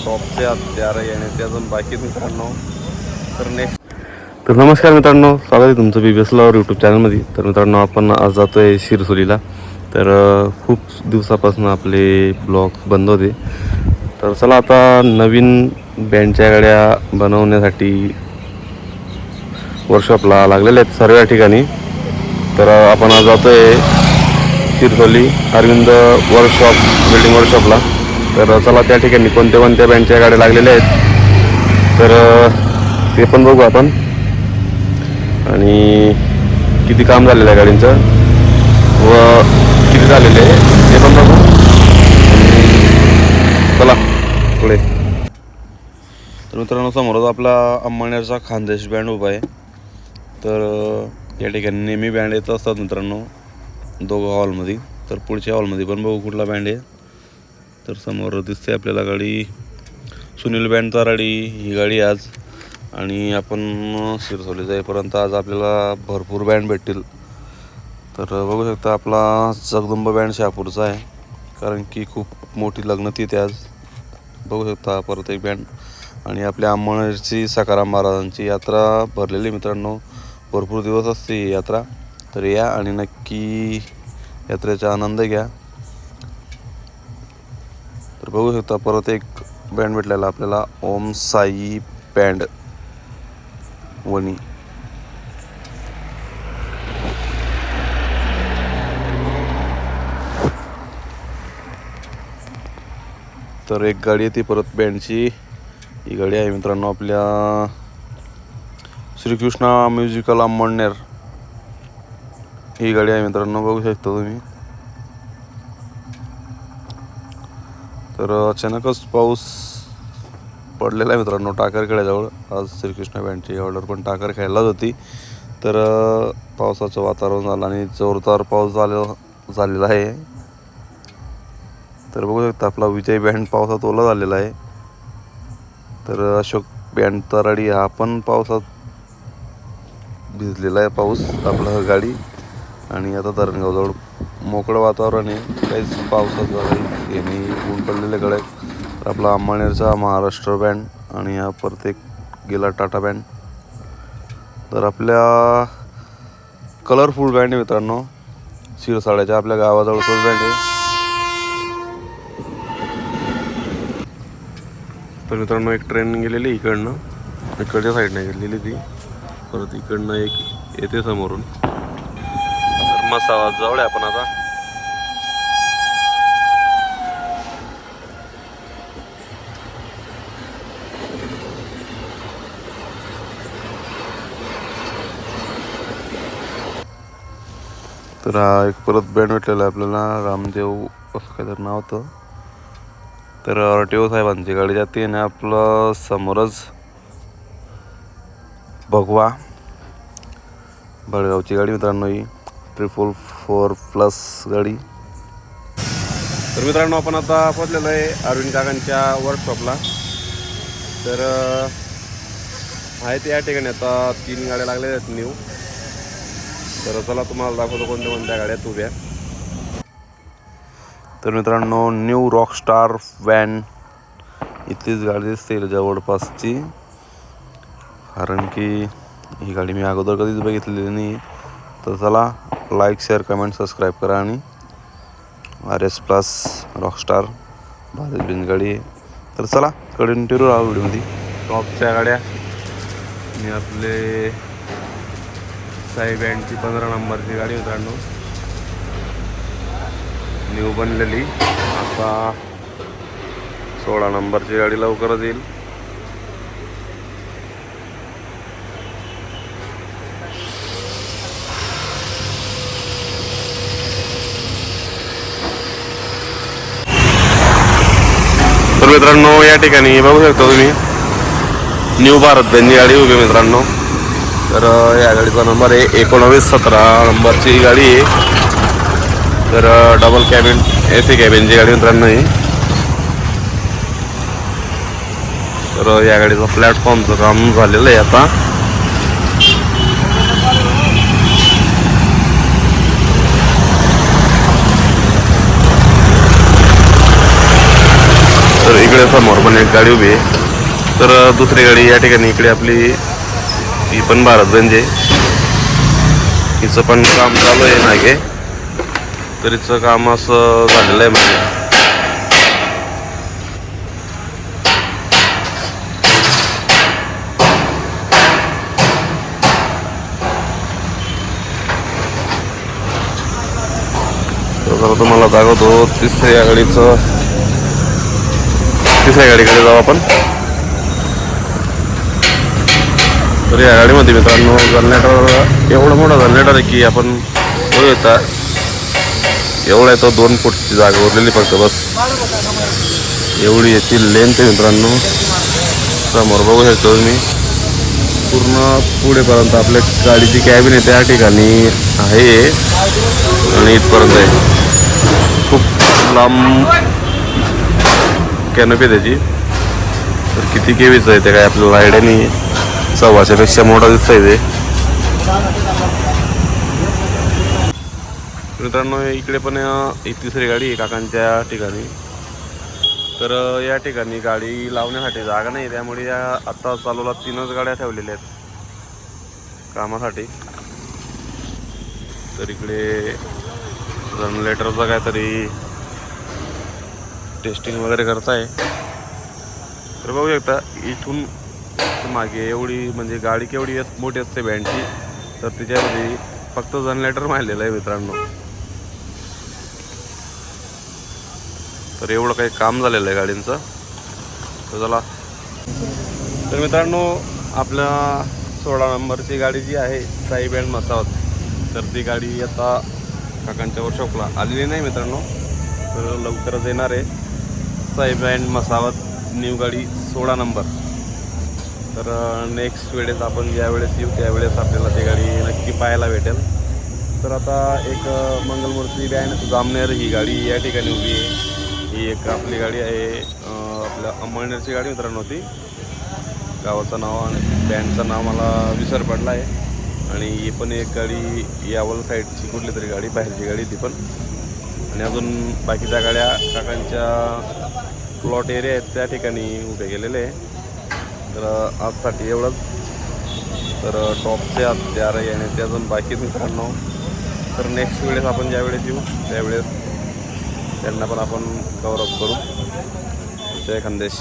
टॉपचे हत्यार येण्याचे अजून बाकी मित्रांनो. तर नमस्कार मित्रांनो, स्वागत आहे तुमचं BBS लवर यूट्यूब चॅनलमध्ये. तर मित्रांनो, आपण आज जातो आहे शिरसोलीला. तर खूप दिवसापासून आपले ब्लॉग बंद होते. तर चला आता नवीन बँडच्या गाड्या बनवण्यासाठी वर्कशॉपला लागलेल्या आहेत सर्व ठिकाणी. तर आपण आज जातो आहे शिरसोली अरविंद वर्कशॉप, बिल्डिंग वर्कशॉपला. तर चला त्या ठिकाणी कोणत्या कोणत्या बँडच्या गाड्या लागलेल्या आहेत तर ते पण बघू आपण, आणि किती काम झालेलं आहे गाडींचं व किती झालेलं आहे ते पण बघू. चला पुढे. तर मित्रांनो, समोरच आपला अंबानेरचा खानदेश बँड उभा आहे. तर या ठिकाणी नेहमी बँड येत असतात मित्रांनो दोघं हॉलमध्ये. तर पुढच्या हॉलमध्ये पण बघू कुठला बँड आहे. तर समोर दिसते आपल्याला गाडी सुनील बँड तराडी ही गाडी आज. आणि आपण शिरसोली जाईपर्यंत आज आपल्याला भरपूर बँड भेटतील. तर बघू शकता आपला जगदंब बँड शहापूरचा आहे, कारण की खूप मोठी लग्न तिथे आज. बघू शकता परत एक बँड. आणि आपल्या अंबानेरची सखाराम महाराजांची यात्रा भरलेली मित्रांनो, भरपूर दिवस असते ही यात्रा. तर या आणि नक्की यात्रेचा आनंद घ्या. तर बघू शकता परत एक बँड भेटलेला आपल्याला, ओम साई बँड वणी. तर एक गाडी आहे ती परत बँडची. ही गाडी आहे मित्रांनो आपल्या श्रीकृष्णा म्युझिकल अंबनेर ही गाडी आहे मित्रांनो, बघू शकता तुम्ही. तर अचानकच पाऊस पडलेला आहे मित्रांनो टाकरखेड्याजवळ. आज श्रीकृष्णा बँडची ऑर्डर पण टाकरखेड्यालाच होती. तर पावसाचं वातावरण झालं आणि जोरदार पाऊस झालेला आहे. तर बघू शकता आपला विजय बँड पावसात ओला झालेला आहे. तर अशोक बँड तराडी हा पण पावसात भिजलेला आहे पाऊस आपला गाडी. आणि आता धरणगावजवळ मोकळं वातावरण आहे, काहीच पावसाचं हे नाही, ऊन पडलेल्याकडे. तर आपला अंबानेरचा महाराष्ट्र बँड आणि हा प्रत्येक गेला टाटा बँड. तर आपल्या कलरफुल बँड आहे मित्रांनो शिरसाड्याच्या आपल्या गावाजवळचाच बँड आहे. तर मित्रांनो एक ट्रेन गेलेली इकडनं, इकडच्या साईडने गेलेली ती. परत इकडनं एक येते समोरून. तर मस्त आवाज जवळ आहे आपण आता. तर हा एक परत बँड भेटलेला आहे आपल्याला, रामदेव असं काहीतरी नाव होतं. तर RTO साहेबांची गाडी जाते आणि आपलं समोरच भगवा भडगावची गाडी मित्रांनो, ही 444+ गाडी. तर मित्रांनो आपण आता पोचलेलो आहे अरविंद काकांच्या वर्कशॉपला. तर आहेत या ठिकाणी आता 3 गाड्या लागलेल्या आहेत न्यू. तर चला तुम्हाला दाखवतो कोणत्या कोणत्या गाड्यात उभ्या. तर मित्रांनो न्यू रॉकस्टार व्हॅन इथलीच गाडी दिसते जवळपासची, कारण की ही गाडी मी अगोदर कधीच बघितलेली नाही. तर चला लाईक, शेअर, कमेंट, सबस्क्राईब करा. आणि RS+ रॉकस्टार भारी बिन गाडी आहे. तर चला कंटिन्यू राहा व्हिडिओमध्ये. टॉपच्या गाड्या आणि आपले साई बँडची 15 नंबरची गाडी मित्रांनो, न्यू बनलेली. आता 16 नंबरची गाडी लवकरच येईल. तर मित्रांनो या ठिकाणी बघू शकता तुम्ही न्यू भारत बँडची गाडी उभी मित्रांनो. तर या गाडीचा नंबर आहे 1917 नंबरची गाडी आहे. तर डबल कॅबिन AC कॅबिनची गाडी मित्रांनो ही. तर या गाडीचं प्लॅटफॉर्मचं काम झालेलं आहे आता. इकडे समोर पण एक गाडी उभी आहे. तर दुसरी गाडी या ठिकाणी इकडे आपली ही पण भारत बेंज आहे. हिचं पण काम चालू आहे मागे. तर हिचं काम असं झालेलं आहे म्हणजे तुम्हाला दाखवतो. तिसऱ्या गाडीकडे जाऊ आपण. तर या गाडीमध्ये मित्रांनो जनरेटर एवढं मोठं जनरेटर आहे की आपण बघू येता एवढा आहे तो 2 फूटची जागा उरलेली फक्त बस. एवढी याची लेंथ आहे मित्रांनो. समोर बघू शकतो तुम्ही पूर्ण पुढेपर्यंत आपल्या गाडीची कॅबिन आहे त्या ठिकाणी आहे आणि इथपर्यंत आहे. खूप लांब कॅनोपी त्याची. तर किती केवीचं आहे ते काय आपल्याला आयडिया नाही. 125पेक्षा मोठा दिसतंय ते. मित्रांनो इकडे पण एक तिसरी गाडी आहे काकांच्या ठिकाणी. तर या ठिकाणी गाडी लावण्यासाठी जागा नाही त्यामुळे या आत्ता चालूला 3च गाड्या ठेवलेल्या आहेत कामासाठी. तर इकडे जनरेटरचं काहीतरी टेस्टिंग वगैरे करताय. तर बघू शकता इथून मागे एवढी म्हणजे गाडी केवढी मोठी असते बँडची. तर तिच्यामध्ये फक्त जनरेटर मारलेलं आहे मित्रांनो. तर एवढं काही काम झालेलं आहे गाडींचं. तर चला. तर मित्रांनो आपल्या 16 नंबरची गाडी जी आहे साई बँड मसावत. तर ती गाडी आता काकांच्या वर्कशॉपला आलेली नाही मित्रांनो. तर लवकरच येणार आहे साई बँड मसावत न्यू गाडी 16 नंबर. तर नेक्स्ट वेळेस आपण ज्यावेळेस येऊ त्यावेळेस आपल्याला ती गाडी नक्की पाहायला भेटेल. तर आता एक मंगलमूर्ती बँड जामनेर ही गाडी या ठिकाणी उभी आहे. ही एक आपली गाडी आहे आपल्या अंमळनेरची गाडी मित्रांनो. ती गावाचं नाव आणि बँडचं नाव मला विसर पडला आहे. आणि ही पण एक गाडी यावल साईडची कुठली तरी गाडी बाहेरची गाडी ती पण. आणि अजून बाकीच्या गाड्या काकांच्या प्लॉट एरिया आहेत त्या ठिकाणी उभे गेलेले आहे. तर आजसाठी एवढंच. तर टॉपचे हत्यार येण्याचे अजून बाकीच मित्रांनो. तर नेक्स्ट वेळेस आपण ज्यावेळेस येऊ त्यावेळेस त्यांना पण आपण कव्हर अप करू. जय खानदेश.